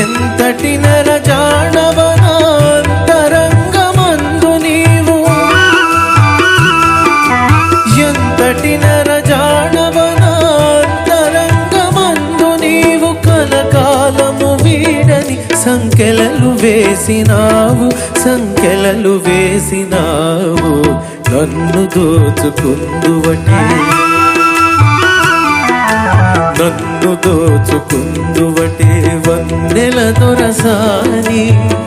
ఎంతటి నరజాడవనాంతరంగమందు నీవు ఎంతటి నరజాడవనాంతరంగమందు నీవు కలకాలము వీడని సంకెలలు వేసినావు నన్ను దోచుకుందువటే వన్నెల దొరసాని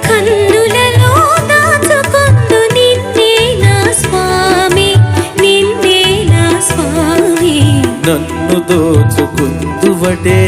కన్నులలో దాచుకొందు నిన్నే నా స్వామి నన్ను దోచుకుందువటే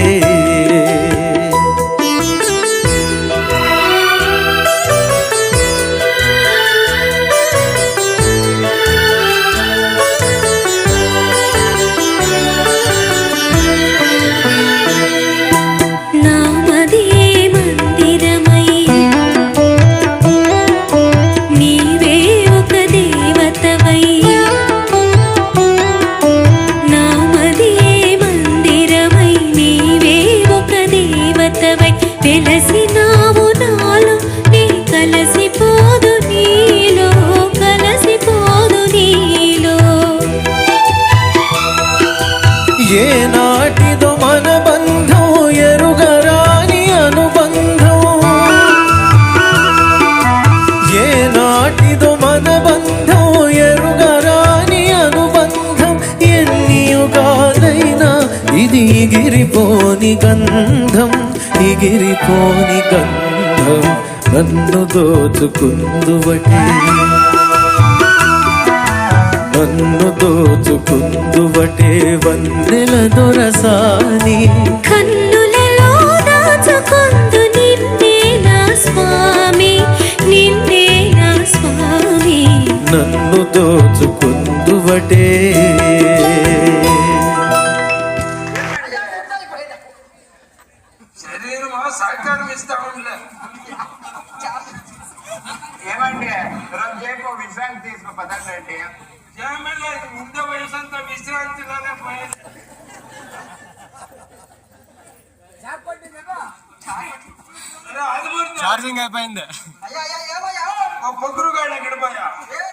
వెలసినావు నాలో నీ కలసిపోదు నీలో ఏ నాటిదో మన బంధం ఎరుగరాని అనుబంధం ఏ నాటిదో మన బంధం ఎరుగరాని అనుబంధం ఎన్ని యుగాలైనా ఇది ఎగిరిపోని గంధం నన్ను దోచుకుందువటే వన్నెల దొరసాని కన్నులలో దాచుకొందు నిన్నే నా స్వామి నన్ను దోచుకుందువటే సహకారం ఇస్తా ఉండలే ఏమండి రేపు విశ్రాంతి తీసుకో పదండి ఏమన్నా ముందే వయసంతా విశ్రాంతిలోనే పోయేది ఛార్జింగ్ అయిపోయింది పొగురుగాడు ఎక్కడ పోయా